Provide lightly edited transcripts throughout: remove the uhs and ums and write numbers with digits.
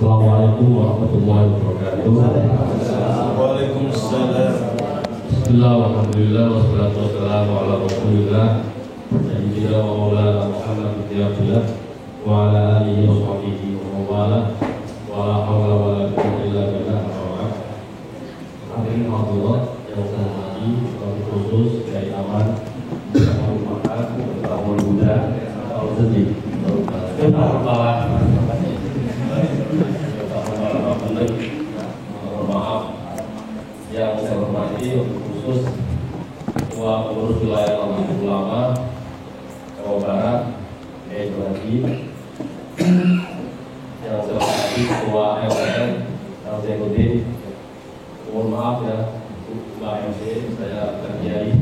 Assalamualaikum warahmatullahi wabarakatuh. Waalaikumsalam. Bismillah, alhamdulillah, wassalatu wassalamu ala rasulillah Sayyidina wa maulana Muhammad bin Abdullah wa ala alihi wa sahbihi wa mawala wa la hawla wa la quwwata illa billah. Hadirin Allah yang saya hormati, khusus Kiai Aman, Tahun Makan, Tahun Buddha, Tahun Sedih, Tahun Bawah. Mohon maaf yang saya hormati, khusus Ketua Pengurus Wilayah Nahdlatul Ulama Jawa Barat, Kiai Berhadi, yang saya hormati Ketua MPN Zainuddin. Mohon maaf ya Mbak MC, saya Kiai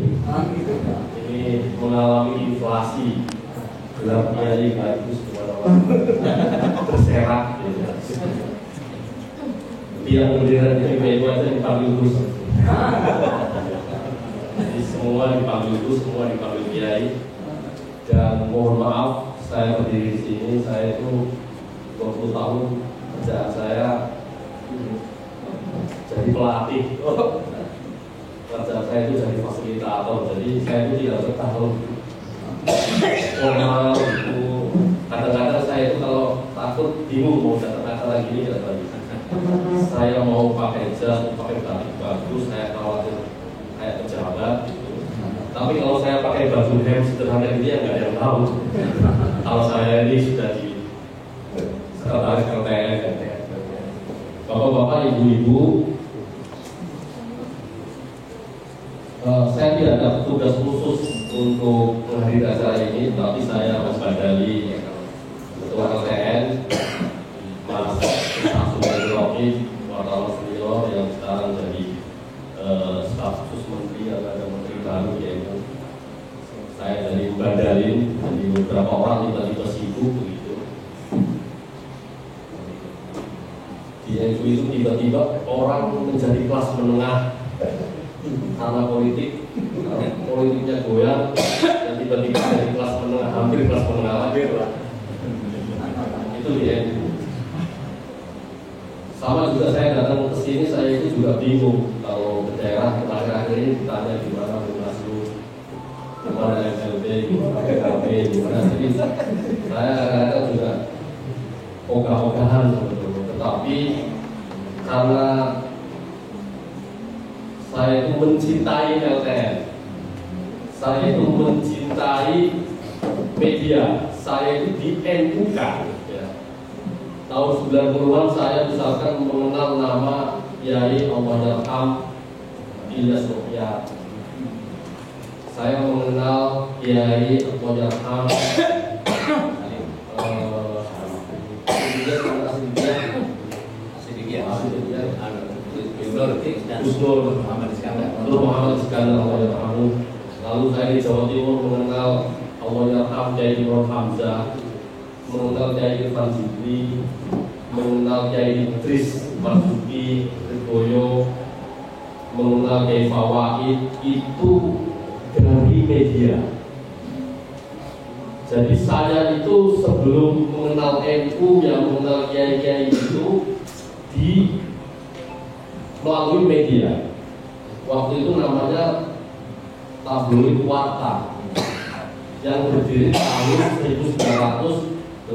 ini mengalami inflasi gelar Kiai sekaligus terserak yang berdiri di PPU aja dipanggil Gus. Jadi semua dipanggil Gus, semua dipanggil Kiai. Dan mohon maaf, saya berdiri di sini, saya itu 20 tahun kerjaan saya jadi pelatih. Kerjaan saya itu jadi fasilitator, jadi saya itu tidak bertahun formal itu. Kadang-kadang saya itu kalau takut bingung mau datang acara gini tidak bisa. Saya mau pakai jas, pakai batik bagus, saya khawatir kayak pejabat gitu. Tapi kalau saya pakai baju hem sederhana ini ya nggak ada yang tahu. Kalau saya ini sudah di sekretaris RTN, bapak-bapak, ibu-ibu, saya tidak ada tugas khusus untuk menghadiri acara ini, tapi saya Mas Badali, Ketua RTN, Mas Rocky, wartawan senior yang sekarang jadi staf khusus menteri, ada menteri baru yaitu saya dari Badalin, jadi beberapa orang tiba-tiba sibuk begitu. Di NU itu tiba-tiba orang menjadi kelas menengah karena politiknya goyang, dan tiba-tiba dari kelas menengah, hampir kelas menengah lagi lah. Itu di NU. Sama juga saya datang ke sini, saya itu juga bingung kalau ke daerah akhir-akhir ini ditanya gimana Munaslup, gimana MLB, gimana PKB, gimana. Jadi saya kadang-kadang juga ogah-ogahan sebetulnya. Tetapi karena saya itu mencintai LTN, saya itu mencintai media, saya itu di NU kan. Tahun 90-an saya misalkan mengenal nama Kiai Allahyarham Ilyas Ruqyah. Saya mengenal Kiai Allahyarham Gus Dur Muhammad Iskandar Allahyarham. Lalu saya di Jawa Timur mengenal Allahyarham Kiai Imron Hamzah, mengenal Kiai Irfan Jibri, mengenal Kiai Idris Marzuki Riboyo, mengenal Kiai Fawaid, itu dari media. Jadi saya itu sebelum mengenal NU, yang mengenal Kiai-Kiai itu di melalui media. Waktu itu namanya tabloid Warta yang berdiri tahun 1986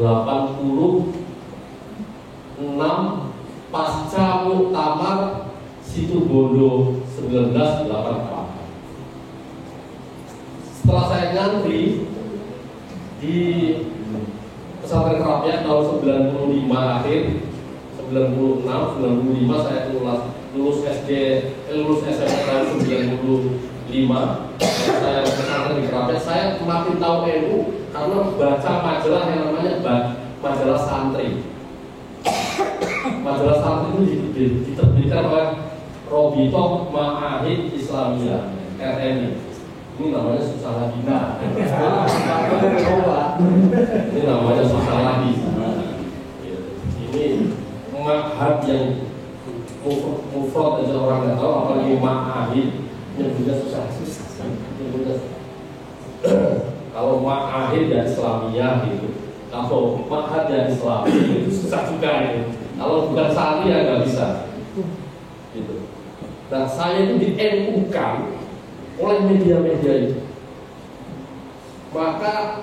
pasca Muktamar Situbondo 1984. Setelah saya ngantri di pesantren Kerapiak tahun 95 akhir, 96, 95 saya lulus SMP tahun 95. Saya pesantren di Kerapiak, saya makin tahu NU karena baca majalah yang namanya majalah santri. Majalah santri itu diterbitkan oleh Robitoh Ma'ahid Islamiyah RMI. Ini namanya susah lagi. Nah, ini namanya susah lagi. Ini ma'had yang mufrad aja orang nggak tahu, apalagi ma'ahid nyebutnya susah. Kalau ma'ahid dan Islamiyah gitu, kalau ma'had dan Islamiyah itu susah juga itu. Kalau bukan santri ya nggak bisa. Gitu. Nah, saya itu di NU-kan oleh media-media itu. Maka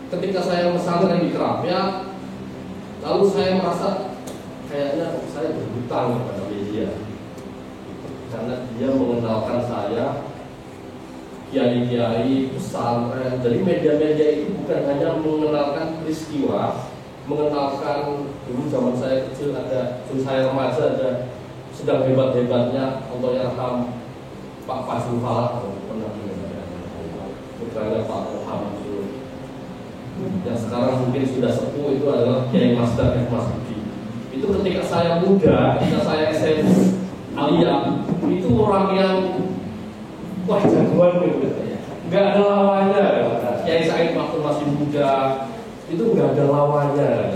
ketika saya pesantren di Krapia, lalu saya merasa kayaknya saya berhutang kepada media, karena dia mengenalkan saya kiai-kiai pesantren. Jadi media-media itu bukan hanya mengenalkan peristiwa, mengenalkan dulu zaman saya kecil ada, dulu saya remaja ada sedang hebat-hebatnya untuk Yarham Pak Fazul Falak, pernah putranya Pak Muhammad dulu, yang sekarang mungkin sudah sepuh, itu adalah Kiai Masdar Mas Budi. Itu ketika saya muda, ketika saya SMP Aliyah, itu orang yang wah jagoan gitu, nggak ada lawannya. Kiai Said waktu masih muda itu nggak ada lawannya,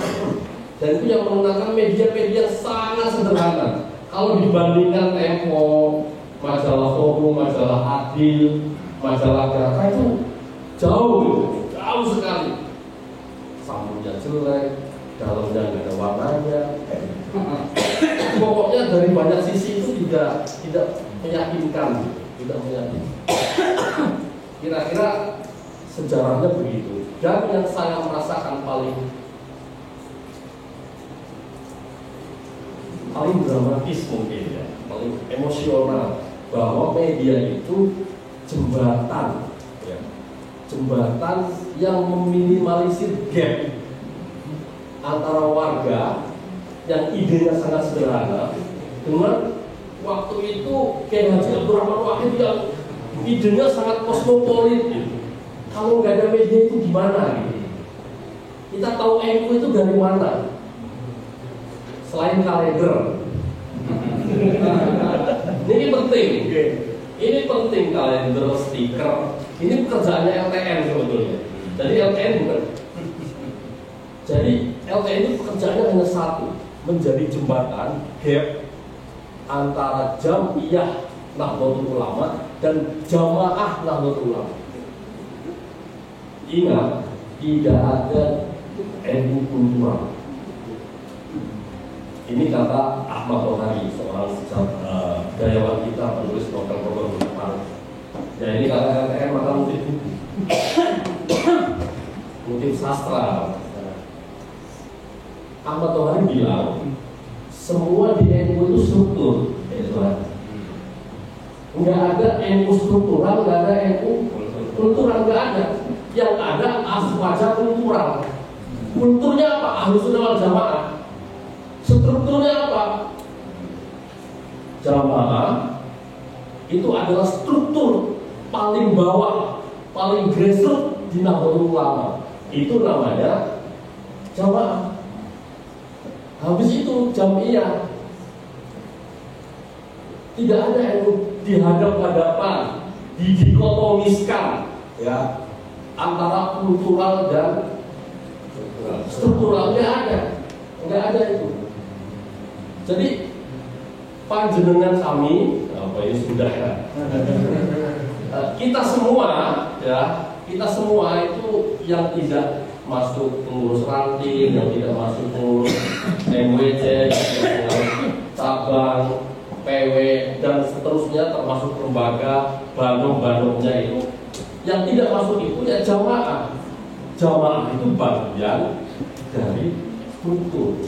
dan itu yang menggunakan media-media sangat sederhana. Kalau dibandingkan Tempo, majalah Forum, majalah Adil, majalah Gata itu jauh sekali. Sambungnya jelek, dalamnya nggak ada warnanya. Pokoknya dari banyak sisi itu tidak meyakinkan, tidak meyakinkan. Kira-kira sejarahnya begitu. Dan yang saya merasakan paling dramatis mungkin ya, paling emosional, bahwa media itu jembatan, ya, jembatan yang meminimalisir gap antara warga yang idenya sangat sederhana dengan waktu itu Kiai Haji Abdul Rahman Wahid yang idenya sangat kosmopolit gitu. Kalau nggak ada media itu gimana gitu? Kita tahu NU itu dari mana? Selain kalender. Ini penting. Ini penting, kalender, stiker. Ini pekerjaannya LTN sebetulnya. Jadi LTN bukan. Jadi LTN itu pekerjaannya hanya satu, menjadi jembatan gap antara Jam'iyah Nahdlatul Ulama dan Jamaah Nahdlatul Ulama. Ingat, tidak ada NU kultural. Ini kata Ahmad Rohani, seorang gayawan kita, penulis novel Robert Jepang. Ya, ini kata LTN, maka motif sastra. Ahmad Rohani bilang semua di NU itu struktur, nggak ada NU struktural, nggak ada NU kultural, nggak ada. Yang ada wajah kultural. Kulturnya apa? Ahlus Sunnah wal Jamaah. Strukturnya apa? Jamaah itu adalah struktur paling bawah, paling grassroots di Nahdlatul Ulama. Itu namanya jamaah. Habis itu Jam'iyah. Tidak ada yang dihadap-hadapan, didikotomiskan, ya, antara kultural dan struktural. Nggak ada itu. Jadi panjenengan kami, apa ini sudah ya, kita semua itu yang tidak masuk pengurus ranting, yang tidak masuk pengurus MWC, yang tidak pengurus cabang, PW dan seterusnya, termasuk lembaga bandung-bandungnya itu, yang tidak masuk itu ya jamaah. Jamaah itu bagian dari struktur.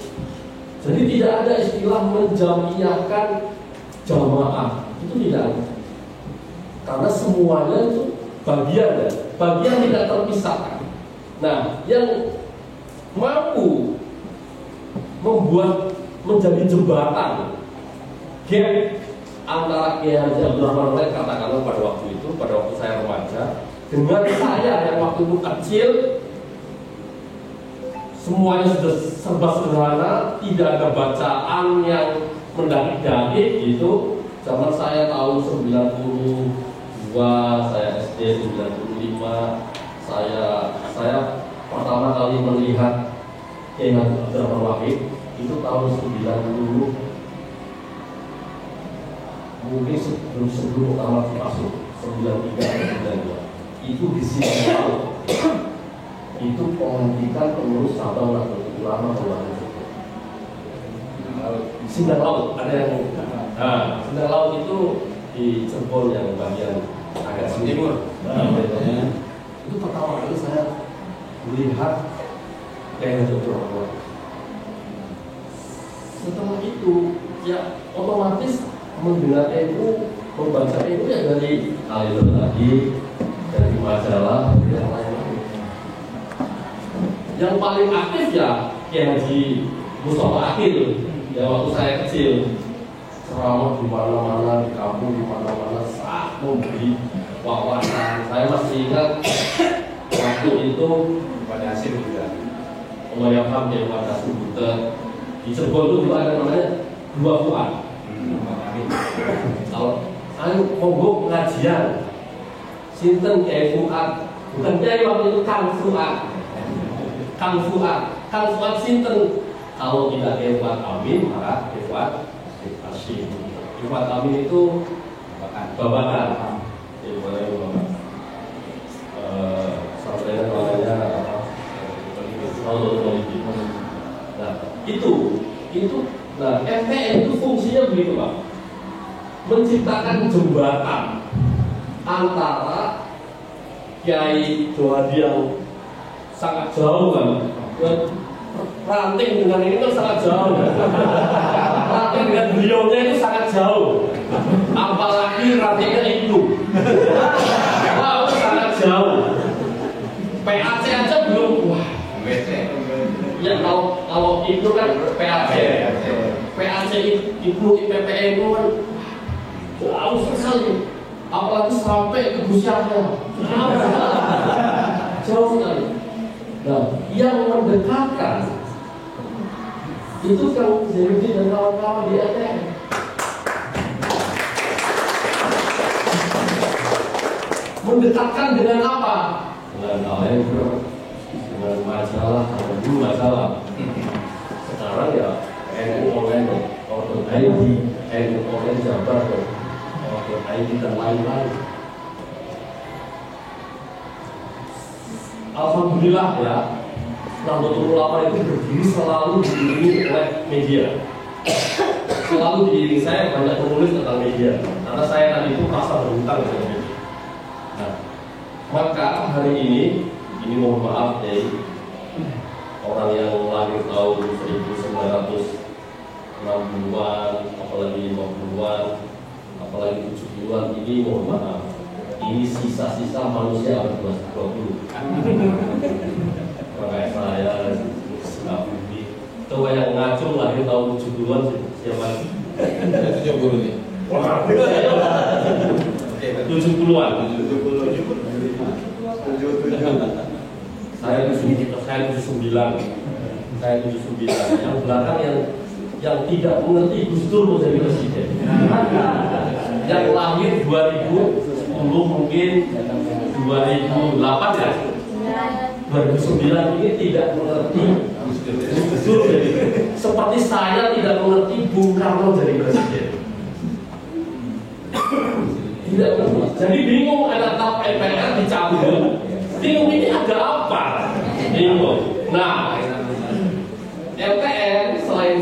Jadi tidak ada istilah menjamiahkan jamaah, itu tidak ada. Karena semuanya itu bagian tidak terpisahkan. Nah, yang mampu membuat menjadi jembatan gap antara Kiai Haji Abdul Rahman Wahid, katakanlah pada waktu saya remaja, dengan saya yang waktu itu kecil, semuanya sudah serba sederhana, tidak ada bacaan yang mendaki-daki gitu. Zaman saya tahun 92, saya SD 95, saya pertama kali melihat Kiai Haji Abdul Rahman Wahid itu tahun 90, mungkin sebelum tamat masuk 93 itu di sini itu pelantikan pengurus cabang Nahdlatul Ulama. Sindang Laut, ada yang Sindang Laut itu di Cirebon yang bagian agak timur. Itu pertama kali saya melihat kayak Jodoh. Setelah itu ya otomatis mendengar NU, membaca NU ya dari Khalil tadi, dari majalah, dari yang lain-lain. Yang paling aktif ya Kiai Haji Mustafa Akil. Ya waktu saya kecil ceramah di mana-mana, di kampung di mana-mana, saat memberi wawasan. Saya masih ingat waktu itu pada hasil juga. Pemayapam yang pada Subuter di Cirebon itu juga ada namanya dua Fuad. Kalau ayo monggo pengajian, sinten Kiai Fuad, bukan Kiai waktu itu Kang Fuad. Kang Fuad sinten? Kalau tidak Kiai Fuad Amin, maka Kiai Fuad Hashim. Kiai Fuad Amin itu babakan. Sampai namanya nah itu nah FPN itu fungsinya begitu Pak, menciptakan jembatan antara Kiai Johadi yang sangat jauh kan, ranting dengan ini kan sangat jauh kan? Ranting dengan beliaunya itu sangat jauh, apalagi rantingnya itu wow, sangat jauh. PAC aja belum, wah ya kalau itu kan PAC itu IPPN itu kan jauh sekali, apalagi sampai ke Busyahnya jauh sekali. Nah, yang mendekatkan itu Kang Zainuddin dan kawan-kawan di FPN. Mendekatkan dengan apa? Dengan kalender, dengan majalah, dengan dulu majalah. Sekarang ya NU online.org.id, NU online Jabar.org.id dan lain-lain. Alhamdulillah ya, Nahdlatul Ulama itu berdiri selalu diiringi oleh media. Selalu diiringi, saya banyak menulis tentang media, karena saya tadi itu merasa berhutang dengan media. Nah, maka hari ini mohon maaf ya, orang yang lahir tahun 1960-an, apalagi 50-an, apalagi 70-an, ini mohon maaf, ini sisa-sisa manusia abad 20. Kayak saya, Mbak Budi, coba yang ngacung lahir tahun 70-an siapa? 70 nih. 70-an. Saya 79. Yang belakang yang tidak mengerti Gus Dur mau jadi presiden. Yang lahir 2010 mungkin 2008 ya. 2009 ini tidak mengerti Gus Dur jadi, seperti saya tidak mengerti Bung Karno jadi presiden. Tidak mengerti. Jadi bingung, ada tap MPR dicabut. Bingung ini ada apa? Bingung. Nah, MPR selain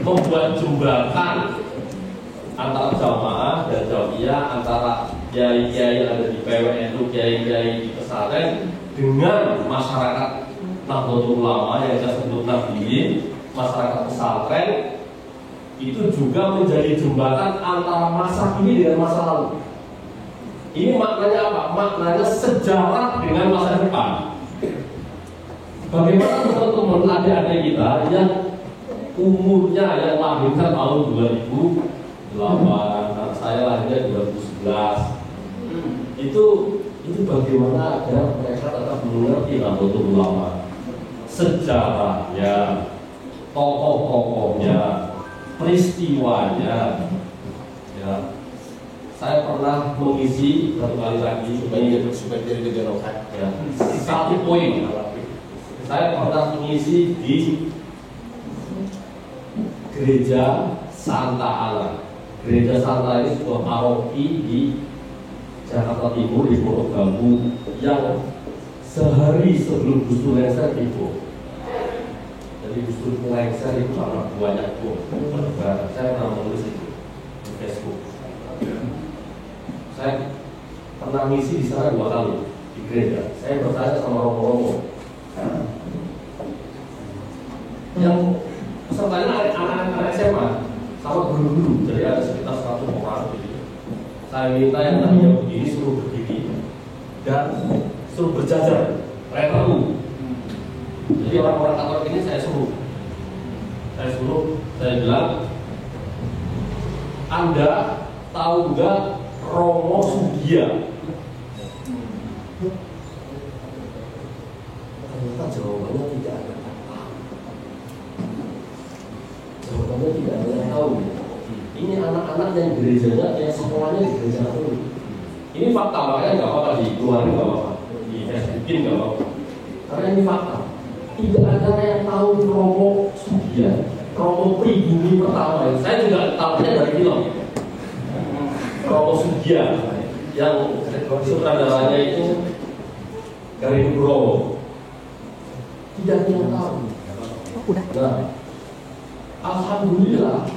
membuat jembatan antara jamaah dan jamiah, antara kiai-kiai yang ada di PWNU, kiai-kiai di pesantren dengan masyarakat Nahdlatul Ulama yang saya sebut Nahdliyin, masyarakat pesantren, itu juga menjadi jembatan antara masa kini dengan masa lalu. Ini maknanya apa? Maknanya sejarah dengan masa depan. Bagaimana teman-teman adik-adik kita yang umurnya yang lahirkan tahun 2008, saya lahirnya 2011, itu bagaimana agar mereka tetap mengerti Nahdlatul Ulama, sejarahnya, tokoh-tokohnya, peristiwanya. Ya, saya pernah mengisi satu kali lagi supaya jadi negara ya, satu poin. Saya pernah mengisi di Gereja Santa Ana. Gereja Santa ini sebuah paroki di Jakarta Timur, di Pondok Bambu, yang sehari sebelum Gus Dur lengser tiba. Jadi Jadi justru lengser itu karena banyak bom. Saya pernah menulis itu di Facebook. Saya pernah ngisi di sana 2 kali di gereja. Saya bertanya sama romo-romo yang pesertanya anak-anak SMA sama guru-guru, jadi ada sekitar 100 orang gitu. Saya minta yang tadinya begini suruh berdiri dan suruh berjajar letter. Jadi orang-orang kantor ini saya bilang, Anda tahu nggak Romo Sugia? Ternyata jawabannya tidak ada. Jawabannya tidak ada yang tahu. Ini anak-anak yang gerejanya, yang sekolahnya di gereja Katolik. Ini fakta, makanya nggak apa-apa dikeluarin, nggak apa-apa, di Facebookin nggak apa-apa. Karena ini fakta. Tidak ada yang tahu Romo Sugia, Romo pribumi pertama. Saya juga tahunya dari film Romo Sugia yang sutradaranya itu Garin Bro. Tidak ada yang tahu. Nah, Alhamdulillah,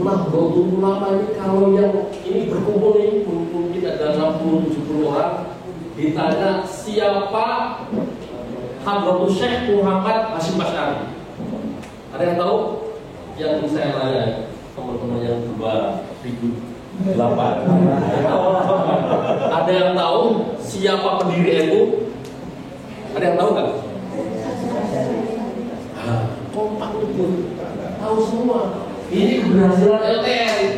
Nahdlatul Ulama ini kalau yang ini berkumpul nih, mungkin ada 60-70 orang, ditanya siapa Hadratus Syekh Muhammad Hasyim Asy'ari. Ada yang tahu? Yang saya tanya teman-teman yang 2008. Ada yang tahu siapa pendiri NU? Ada yang tahu nggak? Kompak betul, tahu semua. Ini keberhasilan LTR.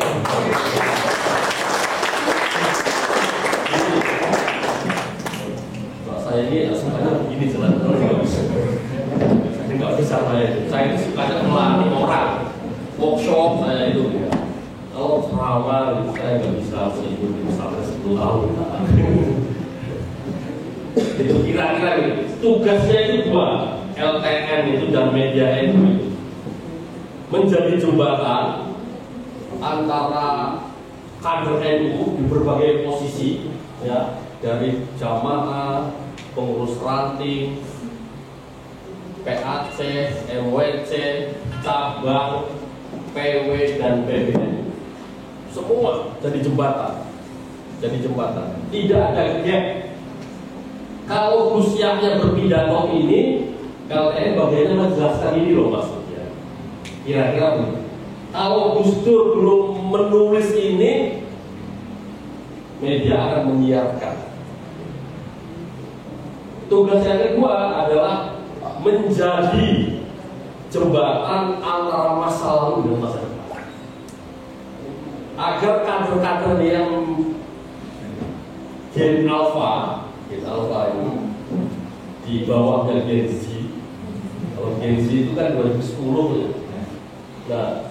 Saya ini sukanya begini jalan, nggak bisa. Nggak bisa saya itu sukanya melatih orang, workshop saya itu. Kalau ceramah itu saya nggak bisa seminggu sampai 10 tahun. Itu kira-kira gitu. Tugasnya itu 2. LTN itu dan media itu menjadi jembatan antara kader NU di berbagai posisi, ya, dari jamaah, pengurus ranting, PAC, MWC, cabang, PW dan PBNU, semua jadi jembatan, Tidak ada gap. Kalau Gus Yahya berpidato ini, LTN bagaimana menjelaskan ini loh maksudnya. Kira-kira begitu. Kalau Gus Dur belum menulis ini, media akan menyiarkan. Tugas yang kedua adalah menjadi jembatan antara masa lalu dan masa depan, agar kader-kader yang Gen Alpha ini di bawahnya Gen Z. Kalau Gen Z itu kan 2010 ya. Nah,